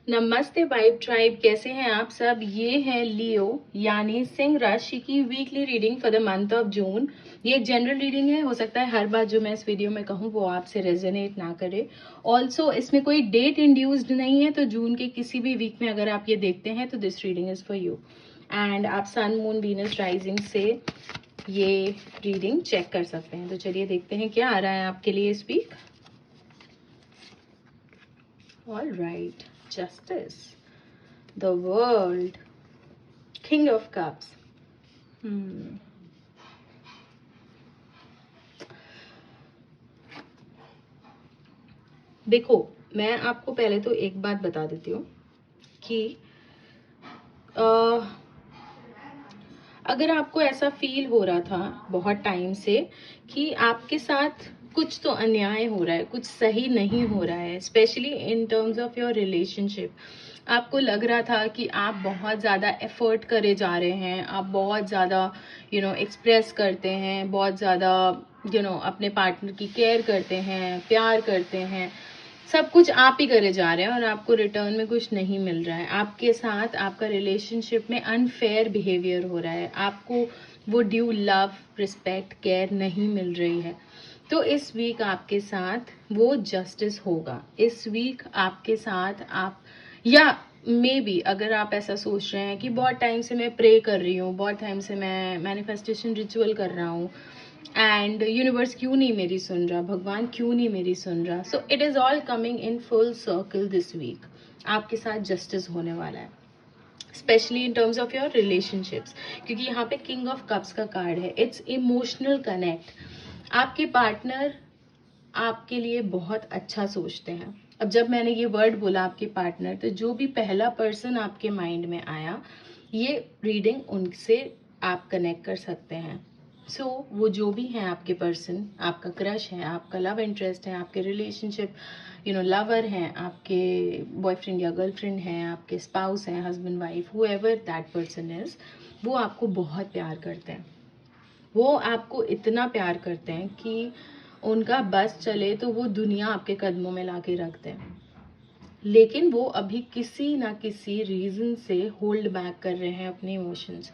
नमस्ते vibe tribe, कैसे हैं आप सब। ये है लियो यानी सिंह राशि की weekly reading for the month of June. ये एक जनरल रीडिंग है, हो सकता है हर बात जो मैं इस वीडियो में कहूँ वो आपसे रेजोनेट ना करे। ऑल्सो इसमें कोई डेट इंड्यूस्ड नहीं है, तो जून के किसी भी वीक में अगर आप ये देखते हैं तो this reading is for you. And आप सन मून वीनस राइजिंग से ये रीडिंग चेक कर सकते हैं। तो चलिए देखते हैं क्या आ रहा है आपके लिए इस week. All right, justice, the world, king of cups. देखो, मैं आपको पहले तो एक बात बता देती हूँ कि अगर आपको ऐसा फील हो रहा था बहुत टाइम से कि आपके साथ कुछ तो अन्याय हो रहा है, कुछ सही नहीं हो रहा है, specially in terms of your relationship, आपको लग रहा था कि आप बहुत ज़्यादा एफर्ट करे जा रहे हैं, आप बहुत ज़्यादा एक्सप्रेस करते हैं, बहुत ज़्यादा अपने पार्टनर की केयर करते हैं, प्यार करते हैं, सब कुछ आप ही करे जा रहे हैं और आपको रिटर्न में कुछ नहीं मिल रहा है। आपके साथ आपका रिलेशनशिप में अनफेयर बिहेवियर हो रहा है, आपको वो ड्यू लव, रिस्पेक्ट, केयर नहीं मिल रही है। तो इस वीक आपके साथ वो जस्टिस होगा। इस वीक आपके साथ आप, या मे बी अगर आप ऐसा सोच रहे हैं कि बहुत टाइम से मैं प्रे कर रही हूँ, बहुत टाइम से मैं मैनिफेस्टेशन रिचुअल कर रहा हूँ एंड यूनिवर्स क्यों नहीं मेरी सुन रहा, भगवान क्यों नहीं मेरी सुन रहा, so it is all coming in full circle this week. आपके साथ जस्टिस होने वाला है, specially in terms of your relationships, क्योंकि यहाँ पे किंग ऑफ कप्स का कार्ड है। It's emotional connect. आपके पार्टनर आपके लिए बहुत अच्छा सोचते हैं। अब जब मैंने ये वर्ड बोला आपके पार्टनर, तो जो भी पहला पर्सन आपके माइंड में आया, ये रीडिंग उनसे आप कनेक्ट कर सकते हैं। सो वो जो भी हैं आपके पर्सन, आपका क्रश है, आपका लव इंटरेस्ट है, आपके रिलेशनशिप लवर हैं, आपके बॉयफ्रेंड या गर्लफ्रेंड हैं, आपके स्पाउस हैं, husband wife, whoever that person is, वो आपको बहुत प्यार करते हैं। वो आपको इतना प्यार करते हैं कि उनका बस चले तो वो दुनिया आपके कदमों में लाके रखते हैं, लेकिन वो अभी किसी ना किसी रीजन से होल्ड बैक कर रहे हैं अपने इमोशंस।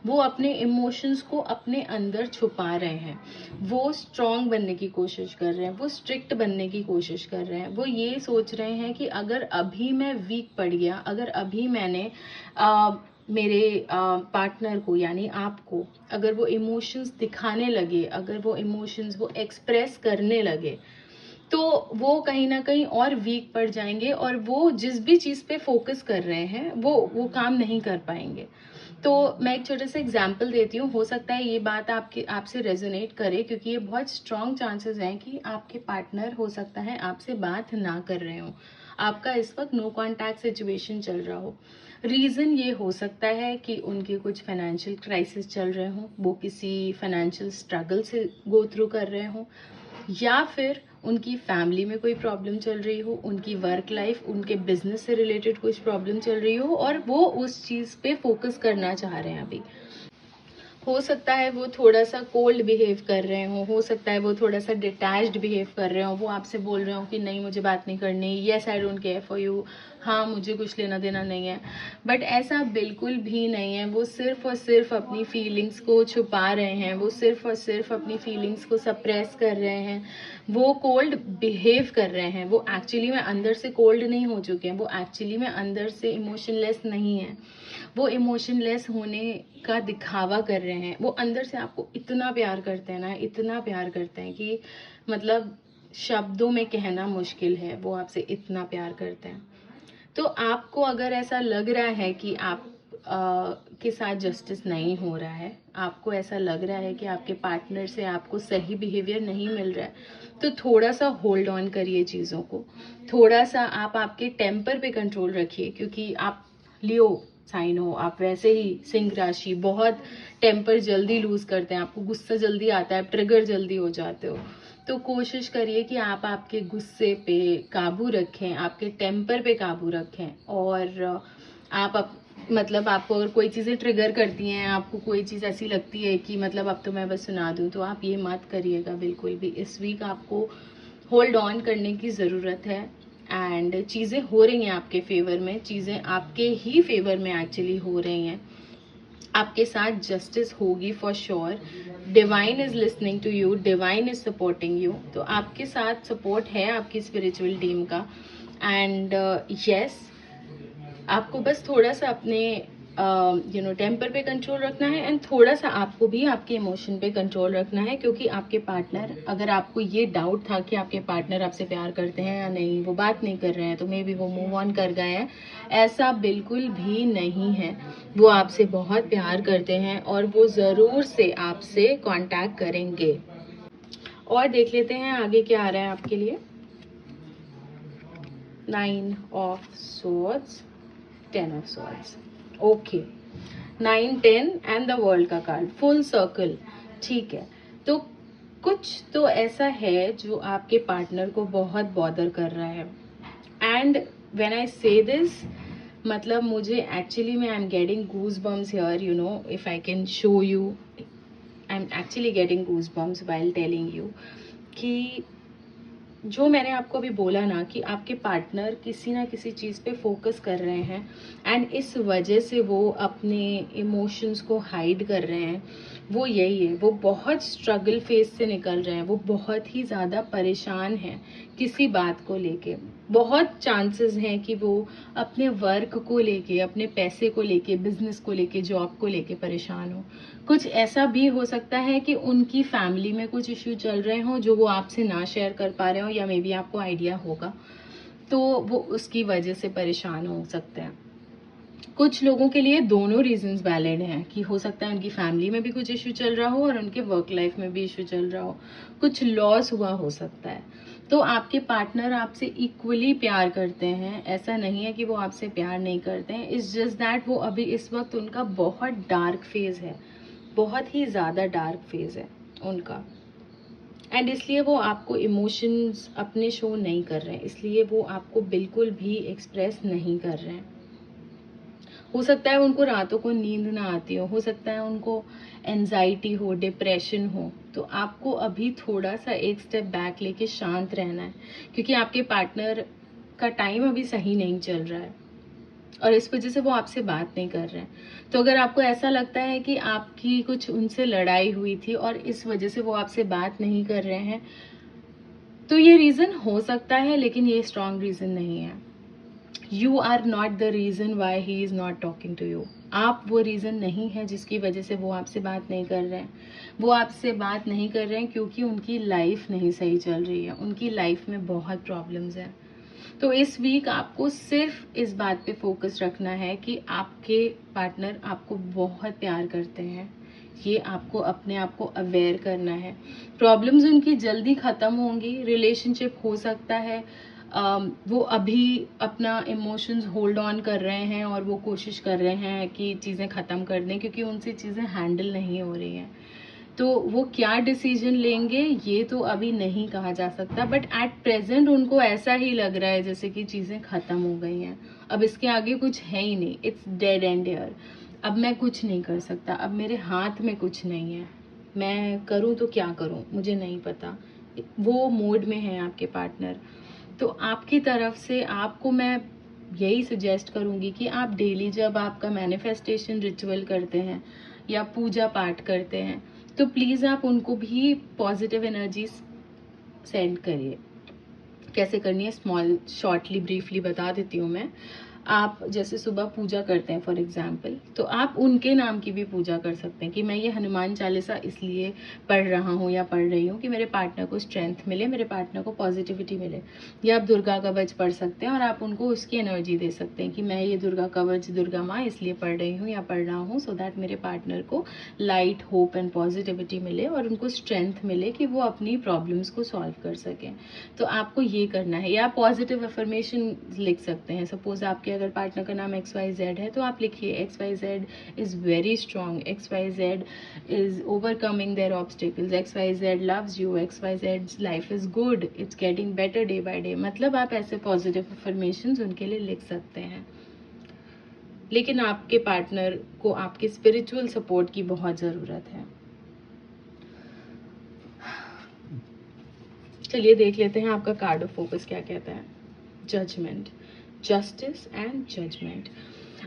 वो अपने इमोशंस को अपने अंदर छुपा रहे हैं, वो स्ट्रांग बनने की कोशिश कर रहे हैं, वो स्ट्रिक्ट बनने की कोशिश कर रहे हैं। वो ये सोच रहे हैं कि अगर अभी मैं वीक पड़ गया, अगर अभी मैंने मेरे पार्टनर को यानी आपको अगर वो इमोशंस दिखाने लगे, अगर वो इमोशंस वो एक्सप्रेस करने लगे, तो वो कहीं ना कहीं और वीक पड़ जाएंगे और वो जिस भी चीज़ पे फोकस कर रहे हैं वो काम नहीं कर पाएंगे। तो मैं एक छोटा सा एग्जांपल देती हूँ, हो सकता है ये बात आपसे रेजोनेट करे, क्योंकि ये बहुत स्ट्रॉन्ग चांसेस हैं कि आपके पार्टनर हो सकता है आपसे बात ना कर रहे हो, आपका इस वक्त नो कॉन्टैक्ट सिचुएशन चल रहा हो। रीज़न ये हो सकता है कि उनके कुछ फाइनेंशियल क्राइसिस चल रहे हों, वो किसी फाइनेंशियल स्ट्रगल से गो थ्रू कर रहे हों, या फिर उनकी फैमिली में कोई प्रॉब्लम चल रही हो, उनकी वर्क लाइफ, उनके बिजनेस से रिलेटेड कुछ प्रॉब्लम चल रही हो और वो उस चीज़ पे फोकस करना चाह रहे हैं अभी। हो सकता है वो थोड़ा सा कोल्ड बिहेव कर रहे हो सकता है वो थोड़ा सा डिटैच्ड बिहेव कर रहे हो, वो आपसे बोल रहे हो कि नहीं मुझे बात नहीं करनी, yes I don't care for you, हाँ मुझे कुछ लेना देना नहीं है। बट ऐसा बिल्कुल भी नहीं है, वो सिर्फ और सिर्फ अपनी फीलिंग्स को छुपा रहे हैं, वो सिर्फ और सिर्फ अपनी फीलिंग्स को सप्रेस कर रहे हैं, वो कोल्ड बिहेव कर रहे हैं। वो एक्चुअली में अंदर से कोल्ड नहीं हो चुके हैं, वो एक्चुअली में अंदर से इमोशनलेस नहीं है, वो इमोशनलेस होने का दिखावा कर रहे हैं। वो अंदर से आपको इतना प्यार करते हैं ना, इतना प्यार करते हैं कि मतलब शब्दों में कहना मुश्किल है, वो आपसे इतना प्यार करते हैं। तो आपको अगर ऐसा लग रहा है कि आप के साथ जस्टिस नहीं हो रहा है, आपको ऐसा लग रहा है कि आपके पार्टनर से आपको सही बिहेवियर नहीं मिल रहा है, तो थोड़ा सा होल्ड ऑन करिए चीज़ों को, थोड़ा सा आप आपके टेम्पर पे कंट्रोल रखिए, क्योंकि आप लियो साइन हो, आप वैसे ही सिंह राशि, बहुत टेम्पर जल्दी लूज करते हैं, आपको गुस्सा जल्दी आता है, आप ट्रिगर जल्दी हो जाते हो। तो कोशिश करिए कि आप आपके गुस्से पे काबू रखें, आपके टेम्पर पे काबू रखें, और आप मतलब आपको अगर कोई चीज़ें ट्रिगर करती हैं, आपको कोई चीज़ ऐसी लगती है कि मतलब अब तो मैं बस सुना दूं, तो आप ये मत करिएगा बिल्कुल भी। इस वीक आपको होल्ड ऑन करने की ज़रूरत है एंड चीज़ें हो रही हैं आपके फेवर में, चीज़ें आपके ही फेवर में एक्चुअली हो रही हैं, आपके साथ जस्टिस होगी for sure. Divine is listening to you, divine is supporting you. तो आपके साथ सपोर्ट है आपकी स्पिरिचुअल टीम का। एंड यस, आपको बस थोड़ा सा अपने टेम्पर पे कंट्रोल रखना है, एंड थोड़ा सा आपको भी आपके इमोशन पे कंट्रोल रखना है, क्योंकि आपके पार्टनर, अगर आपको ये डाउट था कि आपके पार्टनर आपसे प्यार करते हैं या नहीं, वो बात नहीं कर रहे हैं, तो मे बी वो मूव ऑन कर गए हैं, ऐसा बिल्कुल भी नहीं है। वो आपसे बहुत प्यार करते हैं और वो ज़रूर से आपसे कांटेक्ट करेंगे। और देख लेते हैं आगे क्या आ रहा है आपके लिए। 9 of swords, 10 of swords, okay, 9, 10 and the world का कार्ड, फुल सर्कल। ठीक है, तो कुछ तो ऐसा है जो आपके पार्टनर को बहुत बॉदर कर रहा है। एंड व्हेन आई से दिस, मतलब मुझे एक्चुअली में I am getting goose bumps here, you know, if I can show you, I am actually getting goose bumps while telling you कि जो मैंने आपको अभी बोला ना कि आपके पार्टनर किसी ना किसी चीज़ पे फोकस कर रहे हैं, एंड इस वजह से वो अपने इमोशंस को हाइड कर रहे हैं, वो यही है, वो बहुत स्ट्रगल फेस से निकल रहे हैं, वो बहुत ही ज़्यादा परेशान हैं किसी बात को लेके। बहुत चांसेस हैं कि वो अपने वर्क को लेके, अपने पैसे को लेके, बिजनेस को लेके, जॉब को लेके परेशान हो। कुछ ऐसा भी हो सकता है कि उनकी फैमिली में कुछ इश्यू चल रहे हों जो वो आपसे ना शेयर कर पा रहे हो, या मे बी आपको आइडिया होगा, तो वो उसकी वजह से परेशान हो सकते हैं। कुछ लोगों के लिए दोनों रीजंस वैलिड हैं कि हो सकता है उनकी फैमिली में भी कुछ इश्यू चल रहा हो और उनके वर्क लाइफ में भी इश्यू चल रहा हो, कुछ लॉस हुआ हो सकता है। तो आपके पार्टनर आपसे इक्वली प्यार करते हैं, ऐसा नहीं है कि वो आपसे प्यार नहीं करते हैं, इट्स जस्ट दैट वो अभी इस वक्त उनका बहुत डार्क फेज है, बहुत ही ज़्यादा डार्क फेज है उनका, एंड इसलिए वो आपको इमोशंस अपने शो नहीं कर रहे हैं, इसलिए वो आपको बिल्कुल भी एक्सप्रेस नहीं कर रहे हैं। हो सकता है उनको रातों को नींद ना आती हो सकता है उनको एंजाइटी हो, डिप्रेशन हो, तो आपको अभी थोड़ा सा एक स्टेप बैक लेके शांत रहना है, क्योंकि आपके पार्टनर का टाइम अभी सही नहीं चल रहा है और इस वजह से वो आपसे बात नहीं कर रहे हैं। तो अगर आपको ऐसा लगता है कि आपकी कुछ उनसे लड़ाई हुई थी और इस वजह से वो आपसे बात नहीं कर रहे हैं, तो ये रीजन हो सकता है, लेकिन ये स्ट्रॉन्ग रीजन नहीं है। You are not the reason why he is not talking to you. आप वो रीजन नहीं है जिसकी वजह से वो आपसे बात नहीं कर रहे हैं। वो आपसे बात नहीं कर रहे हैं क्योंकि उनकी लाइफ नहीं सही चल रही है, उनकी लाइफ में बहुत प्रॉब्लम्स हैं। तो इस वीक आपको सिर्फ इस बात पे फोकस रखना है कि आपके पार्टनर आपको बहुत प्यार करते हैं, ये आपको अपने आप को अवेयर करना है। प्रॉब्लम्स उनकी जल्दी ख़त्म होंगी, रिलेशनशिप हो सकता है वो अभी अपना इमोशंस होल्ड ऑन कर रहे हैं और वो कोशिश कर रहे हैं कि चीज़ें ख़त्म कर दें, क्योंकि उनसे चीज़ें हैंडल नहीं हो रही हैं। तो वो क्या डिसीजन लेंगे ये तो अभी नहीं कहा जा सकता, बट एट प्रेजेंट उनको ऐसा ही लग रहा है जैसे कि चीज़ें ख़त्म हो गई हैं, अब इसके आगे कुछ है ही नहीं, इट्स डेड एंड एयर। अब मैं कुछ नहीं कर सकता, अब मेरे हाथ में कुछ नहीं है, मैं करूँ तो क्या करूँ मुझे नहीं पता। वो मोड में है आपके पार्टनर। तो आपकी तरफ से आपको मैं यही सजेस्ट करूँगी कि आप डेली जब आपका मैनिफेस्टेशन रिचुअल करते हैं या पूजा पाठ करते हैं, तो प्लीज़ आप उनको भी पॉजिटिव एनर्जी सेंड करिए। कैसे करनी है स्मॉल शॉर्टली ब्रीफली बता देती हूँ मैं। आप जैसे सुबह पूजा करते हैं फॉर एग्जाम्पल, तो आप उनके नाम की भी पूजा कर सकते हैं कि मैं ये हनुमान चालीसा इसलिए पढ़ रहा हूँ या पढ़ रही हूँ कि मेरे पार्टनर को स्ट्रेंथ मिले, मेरे पार्टनर को पॉजिटिविटी मिले। या आप दुर्गा कवच पढ़ सकते हैं और आप उनको उसकी एनर्जी दे सकते हैं कि मैं ये दुर्गा कवच दुर्गा माँ इसलिए पढ़ रही हूँ या पढ़ रहा हूँ सो दैट मेरे पार्टनर को लाइट, होप एंड पॉजिटिविटी मिले और उनको स्ट्रेंथ मिले कि वो अपनी प्रॉब्लम्स को सॉल्व कर सकें। तो आपको ये करना है। या पॉजिटिव अफर्मेशन लिख सकते हैं। सपोज आपके अगर पार्टनर का नाम XYZ है तो आप लिखिए XYZ is very strong, XYZ is overcoming their obstacles, XYZ loves you, XYZ life is good, it's getting better day by day. मतलब आप ऐसे पॉजिटिव अफर्मेशन उनके लिए लिख सकते हैं। लेकिन आपके पार्टनर को आपके स्पिरिचुअल सपोर्ट की बहुत ज़रूरत है। चलिए देख लेते हैं आपका कार्ड ऑफ फोकस क्या कहता है। Judgement, justice and judgement.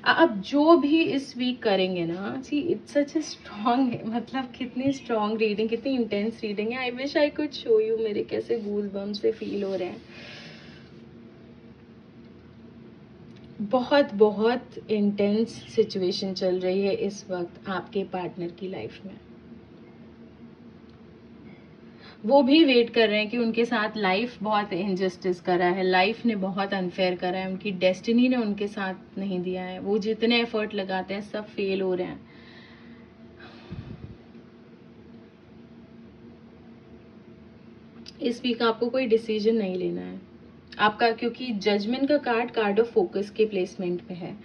आप जो भी इस वीक करेंगे ना, see it's such a strong, मतलब कितनी स्ट्रॉन्ग रीडिंग, कितनी इंटेंस रीडिंग है। I wish I could show you मेरे कैसे गूज बम्स से फील हो रहे हैं। बहुत बहुत इंटेंस सिचुएशन चल रही है इस वक्त आपके पार्टनर की लाइफ में। वो भी वेट कर रहे हैं कि उनके साथ लाइफ बहुत इनजस्टिस करा है, लाइफ ने बहुत अनफेयर करा है, उनकी डेस्टिनी ने उनके साथ नहीं दिया है। वो जितने एफर्ट लगाते हैं सब फेल हो रहे हैं। इस वीक आपको कोई डिसीजन नहीं लेना है आपका, क्योंकि जजमेंट का कार्ड ऑफ फोकस के प्लेसमेंट में है।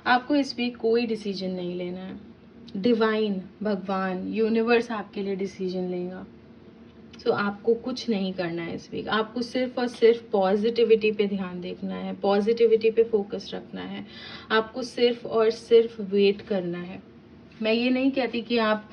आपको इस वीक कोई डिसीजन नहीं लेना है। डिवाइन, भगवान, यूनिवर्स आपके लिए डिसीजन लेगा। तो आपको कुछ नहीं करना है इस वीक। आपको सिर्फ और सिर्फ पॉजिटिविटी पे ध्यान देखना है, पॉजिटिविटी पे फोकस रखना है। आपको सिर्फ और सिर्फ वेट करना है। मैं ये नहीं कहती कि आप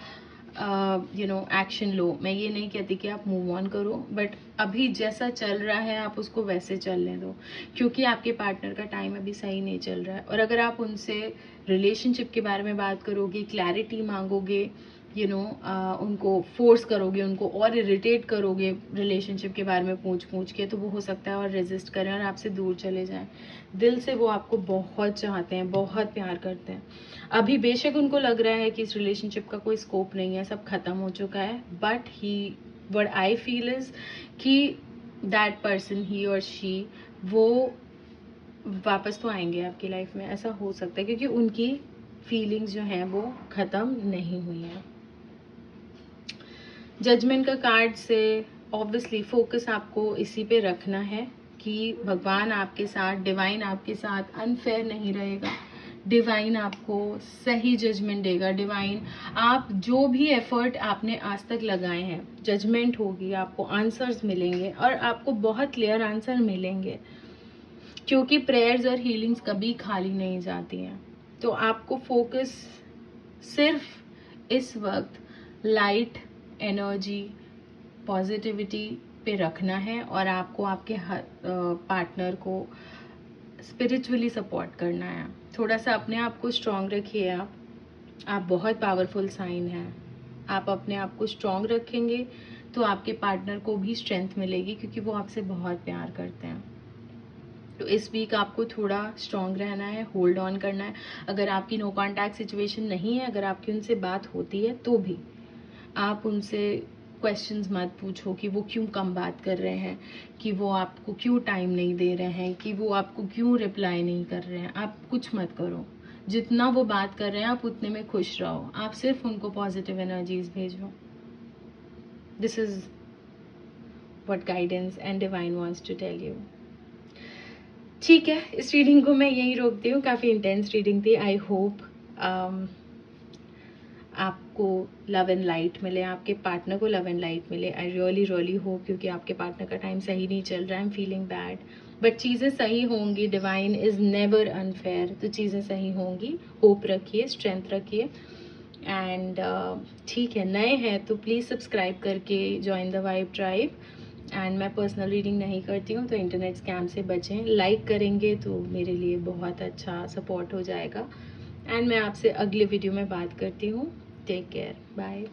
एक्शन लो, मैं ये नहीं कहती कि आप मूव ऑन करो, बट अभी जैसा चल रहा है आप उसको वैसे चलने दो, क्योंकि आपके पार्टनर का टाइम अभी सही नहीं चल रहा है। और अगर आप उनसे रिलेशनशिप के बारे में बात करोगे, क्लैरिटी मांगोगे, उनको फोर्स करोगे, उनको और इरिटेट करोगे रिलेशनशिप के बारे में पूछ के, तो वो हो सकता है और रेजिस्ट करें और आपसे दूर चले जाएं। दिल से वो आपको बहुत चाहते हैं, बहुत प्यार करते हैं। अभी बेशक उनको लग रहा है कि इस रिलेशनशिप का कोई स्कोप नहीं है, सब खत्म हो चुका है, but what I feel is कि दैट पर्सन, ही और शी, वो वापस तो आएंगे आपकी लाइफ में, ऐसा हो सकता है, क्योंकि उनकी फीलिंग्स जो हैं वो खत्म नहीं हुई हैं। जजमेंट का कार्ड से ऑब्वियसली फोकस आपको इसी पे रखना है कि भगवान आपके साथ, डिवाइन आपके साथ अनफेयर नहीं रहेगा। डिवाइन आपको सही जजमेंट देगा। डिवाइन, आप जो भी एफर्ट आपने आज तक लगाए हैं, जजमेंट होगी, आपको आंसर्स मिलेंगे और आपको बहुत क्लियर आंसर मिलेंगे, क्योंकि प्रेयर्स और हीलिंग्स कभी खाली नहीं जाती हैं। तो आपको फोकस सिर्फ इस वक्त लाइट एनर्जी, पॉजिटिविटी पे रखना है और आपको आपके पार्टनर को स्पिरिचुअली सपोर्ट करना है। थोड़ा सा अपने आप को स्ट्रांग रखिए। आप बहुत पावरफुल साइन हैं। आप अपने आप को स्ट्रांग रखेंगे तो आपके पार्टनर को भी स्ट्रेंथ मिलेगी, क्योंकि वो आपसे बहुत प्यार करते हैं। तो इस वीक आपको थोड़ा स्ट्रांग रहना है, होल्ड ऑन करना है। अगर आपकी नो कॉन्टैक्ट सिचुएशन नहीं है, अगर आपकी उनसे बात होती है, तो भी आप उनसे क्वेश्चंस मत पूछो कि वो क्यों कम बात कर रहे हैं, कि वो आपको क्यों टाइम नहीं दे रहे हैं, कि वो आपको क्यों रिप्लाई नहीं कर रहे हैं। आप कुछ मत करो। जितना वो बात कर रहे हैं आप उतने में खुश रहो। आप सिर्फ उनको पॉजिटिव एनर्जीज भेजो। This is what guidance and divine wants to tell you. ठीक है, इस रीडिंग को मैं यहीं रोकती हूँ। काफ़ी इंटेंस रीडिंग थी। आई होप आपको लव एंड लाइट मिले, आपके पार्टनर को लव एंड लाइट मिले। आई रियली होप, क्योंकि आपके पार्टनर का टाइम सही नहीं चल रहा है। I am feeling bad, but चीज़ें सही होंगी। डिवाइन इज़ नेवर अनफेयर, तो चीज़ें सही होंगी। होप रखिए, स्ट्रेंथ रखिए। एंड ठीक है, नए हैं तो प्लीज़ सब्सक्राइब करके join the vibe tribe. And मैं पर्सनल रीडिंग नहीं करती हूँ, तो इंटरनेट स्कैम से बचें। लाइक करेंगे तो मेरे लिए बहुत अच्छा सपोर्ट हो जाएगा। एंड मैं आपसे अगले वीडियो में बात करती हूँ। Take care, bye.